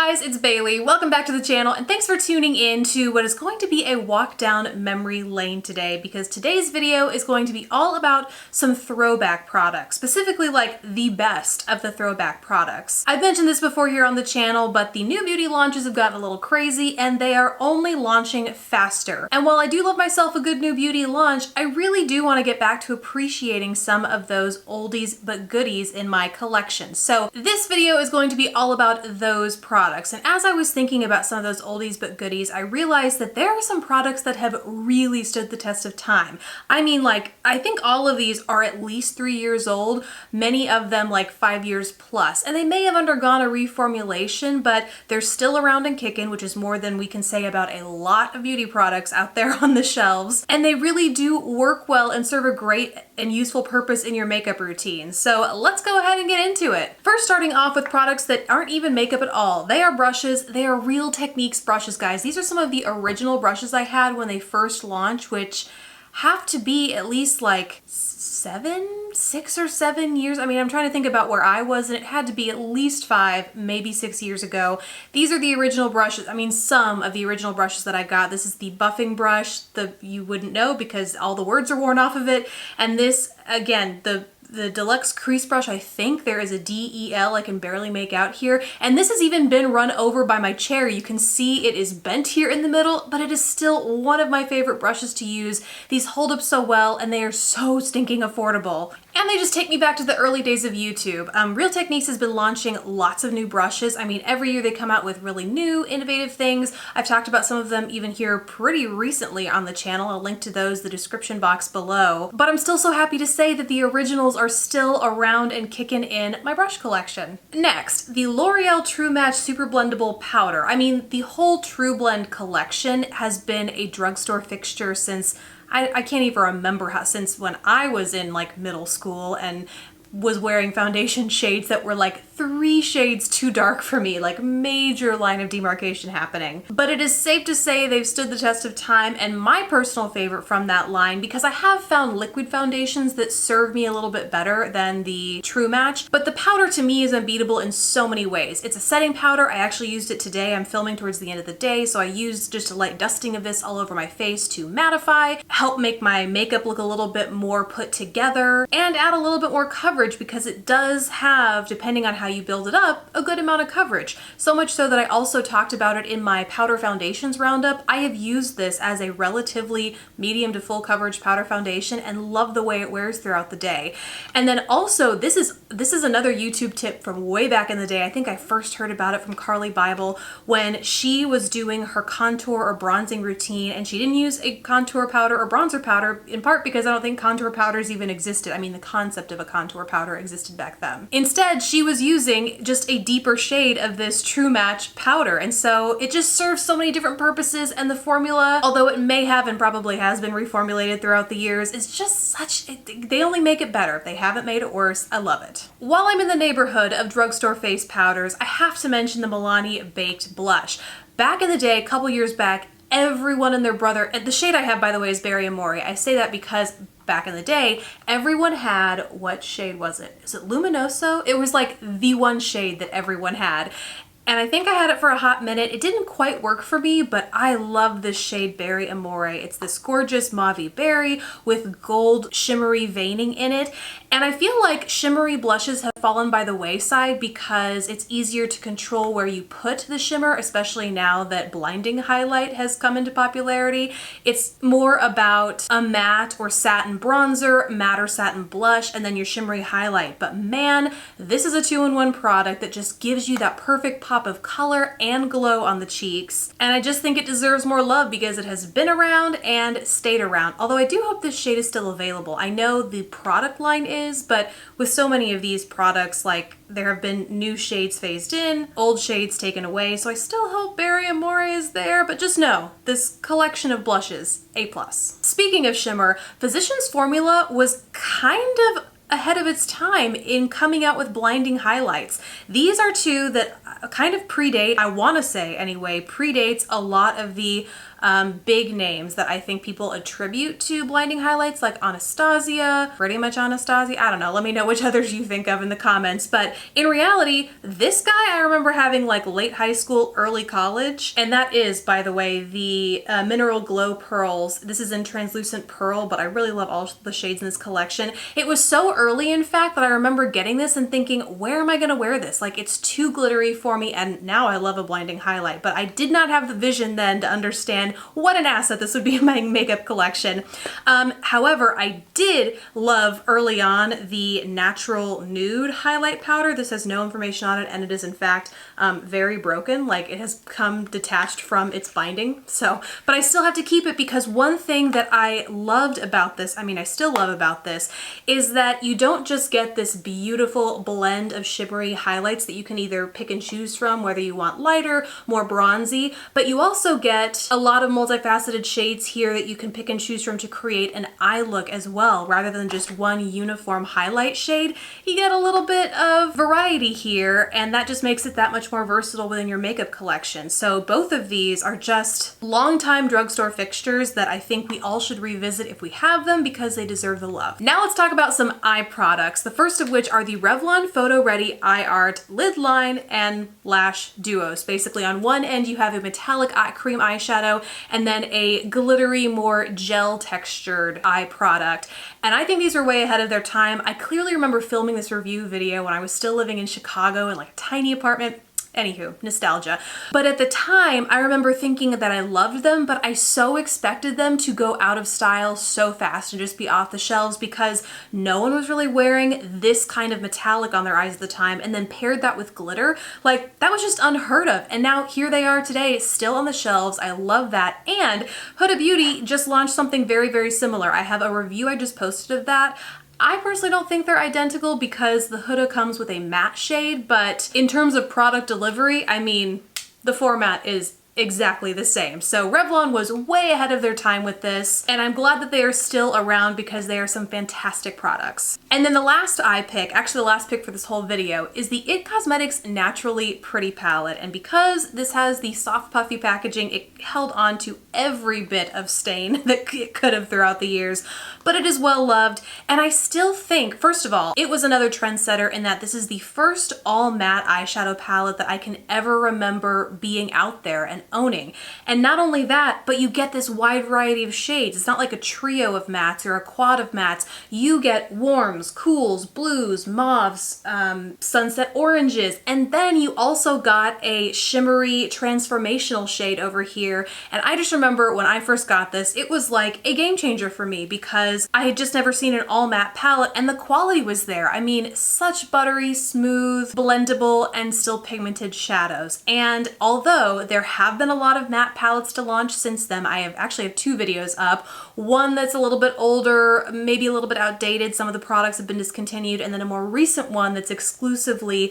guys, it's Bailey. Welcome back to the channel and thanks for tuning in to what is going to be a walk down memory lane today, because today's video is going to be all about some throwback products, specifically like the best of the throwback products. I've mentioned this before here on the channel, but the new beauty launches have gotten a little crazy and they are only launching faster. And while I do love myself a good new beauty launch, I really do want to get back to appreciating some of those oldies but goodies in my collection. So this video is going to be all about those products. And as I was thinking about some of those oldies but goodies, I realized that there are some products that have really stood the test of time. I mean, like, I think all of these are at least 3 years old, many of them like 5 years plus, and they may have undergone a reformulation, but they're still around and kicking, which is more than we can say about a lot of beauty products out there on the shelves. And they really do work well and serve a great and useful purpose in your makeup routine. So let's go ahead and get into it. First, starting off with products that aren't even makeup at all. They are brushes. They are Real Techniques brushes, guys. These are some of the original brushes I had when they first launched, which have to be at least like 6 or 7 years. I mean, I'm trying to think about where I was, and it had to be at least 5, maybe 6 years ago. These are the original brushes. I mean, some of the original brushes that I got. This is the buffing brush. You wouldn't know because all the words are worn off of it. And this, again, the deluxe crease brush, I think there is a D-E-L I can barely make out here. And this has even been run over by my chair. You can see it is bent here in the middle, but it is still one of my favorite brushes to use. These hold up so well and they are so stinking affordable. And they just take me back to the early days of YouTube. Real Techniques has been launching lots of new brushes. I mean, every year they come out with really new, innovative things. I've talked about some of them even here pretty recently on the channel. I'll link to those in the description box below. But I'm still so happy to say that the originals are still around and kicking in my brush collection. Next, the L'Oreal True Match Super Blendable Powder. I mean, the whole True Blend collection has been a drugstore fixture since I can't even remember since when I was in like middle school and was wearing foundation shades that were like 3 shades too dark for me, like major line of demarcation happening. But it is safe to say they've stood the test of time, and my personal favorite from that line, because I have found liquid foundations that serve me a little bit better than the True Match, but the powder to me is unbeatable in so many ways. It's a setting powder. I actually used it today. I'm filming towards the end of the day, so I used just a light dusting of this all over my face to mattify, help make my makeup look a little bit more put together, and add a little bit more coverage, because it does have, depending on how you build it up, a good amount of coverage. So much so that I also talked about it in my powder foundations roundup. I have used this as a relatively medium to full coverage powder foundation and love the way it wears throughout the day. And then also, this is another YouTube tip from way back in the day. I think I first heard about it from Carly Bible when she was doing her contour or bronzing routine, and she didn't use a contour powder or bronzer powder, in part because I don't think contour powders even existed. I mean, the concept of a contour powder existed back then. Instead, she was using just a deeper shade of this True Match powder, and so it just serves so many different purposes, and the formula, although it may have and probably has been reformulated throughout the years, is just they only make it better. They haven't made it worse. I love it. While I'm in the neighborhood of drugstore face powders, I have to mention the Milani Baked Blush. Back in the day, a couple years back, everyone and their brother, and the shade I have, by the way, is Berry Amore. I say that because back in the day, everyone had, what shade was it? Is it Luminoso? It was like the one shade that everyone had. And I think I had it for a hot minute. It didn't quite work for me, but I love this shade Berry Amore. It's this gorgeous mauve berry with gold shimmery veining in it. And I feel like shimmery blushes have fallen by the wayside because it's easier to control where you put the shimmer, especially now that blinding highlight has come into popularity. It's more about a matte or satin bronzer, matte or satin blush, and then your shimmery highlight. But man, this is a 2-in-1 product that just gives you that perfect pop of color and glow on the cheeks. And I just think it deserves more love because it has been around and stayed around. Although I do hope this shade is still available. I know the product line is, but with so many of these products, like, there have been new shades phased in, old shades taken away, so I still hope Berry Amore is there, but just know, this collection of blushes, A+. Speaking of shimmer, Physicians Formula was kind of ahead of its time in coming out with blinding highlights. These are two that kind of predate, I want to say anyway, predates a lot of the big names that I think people attribute to blinding highlights, like Anastasia, pretty much Anastasia. I don't know, let me know which others you think of in the comments. But in reality, this guy I remember having like late high school, early college. And that is, by the way, the Mineral Glow Pearls. This is in translucent pearl, but I really love all the shades in this collection. It was so early, in fact, that I remember getting this and thinking, where am I gonna wear this? Like, it's too glittery for me, and now I love a blinding highlight. But I did not have the vision then to understand what an asset this would be in my makeup collection. However, I did love early on the Natural Nude highlight powder. This has no information on it, and it is in fact very broken. Like, it has come detached from its binding. So, but I still have to keep it, because one thing that I loved about this, I mean, I still love about this, is that you don't just get this beautiful blend of shimmery highlights that you can either pick and choose from, whether you want lighter, more bronzy, but you also get a lot of multifaceted shades here that you can pick and choose from to create an eye look as well. Rather than just one uniform highlight shade, you get a little bit of variety here, and that just makes it that much more versatile within your makeup collection. So both of these are just longtime drugstore fixtures that I think we all should revisit if we have them, because they deserve the love. Now let's talk about some eye products, the first of which are the Revlon Photo Ready Eye Art Lid Line and Lash Duos. Basically, on one end you have a metallic cream eyeshadow and then a glittery, more gel textured eye product. And I think these were way ahead of their time. I clearly remember filming this review video when I was still living in Chicago in like a tiny apartment. Anywho, nostalgia. But at the time, I remember thinking that I loved them, but I so expected them to go out of style so fast and just be off the shelves, because no one was really wearing this kind of metallic on their eyes at the time, and then paired that with glitter. Like, that was just unheard of. And now here they are today, still on the shelves. I love that. And Huda Beauty just launched something very, very similar. I have a review I just posted of that. I personally don't think they're identical, because the Huda comes with a matte shade, but in terms of product delivery, I mean, the format is exactly the same. So Revlon was way ahead of their time with this, and I'm glad that they are still around, because they are some fantastic products. And then the last eye pick, actually the last pick for this whole video, is the IT Cosmetics Naturally Pretty palette. And because this has the soft puffy packaging, it held on to every bit of stain that it could have throughout the years, but it is well loved. And I still think, first of all, it was another trendsetter in that this is the first all matte eyeshadow palette that I can ever remember being out there and owning. And not only that, but you get this wide variety of shades. It's not like a trio of mattes or a quad of mattes. You get warms, cools, blues, mauves, sunset oranges, and then you also got a shimmery transformational shade over here. And I just remember when I first got this, it was like a game changer for me, because I had just never seen an all matte palette, and the quality was there. I mean, such buttery, smooth, blendable, and still pigmented shadows. And although there have been a lot of matte palettes to launch since then, I actually have two videos up. One that's a little bit older, maybe a little bit outdated, some of the products have been discontinued, and then a more recent one that's exclusively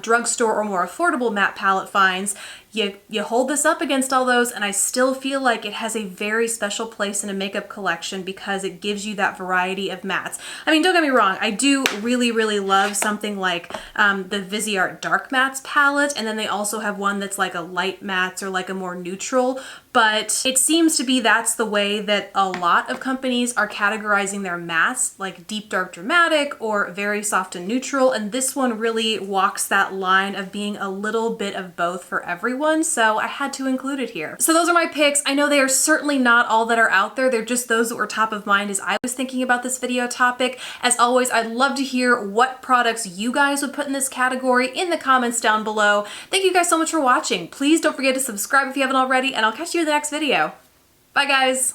drugstore or more affordable matte palette finds. You hold this up against all those, and I still feel like it has a very special place in a makeup collection, because it gives you that variety of mattes. I mean, don't get me wrong, I do really, really love something like the Viseart Dark Mattes palette, and then they also have one that's like a light mattes or like a more neutral, but it seems to be that's the way that a lot of companies are categorizing their mattes, like deep dark dramatic or very soft and neutral, and this one really walks that line of being a little bit of both for everyone, so I had to include it here. So those are my picks. I know they are certainly not all that are out there, they're just those that were top of mind as I was thinking about this video topic. As always, I'd love to hear what products you guys would put in this category in the comments down below. Thank you guys so much for watching. Please don't forget to subscribe if you haven't already, and I'll catch you in the next video. Bye guys!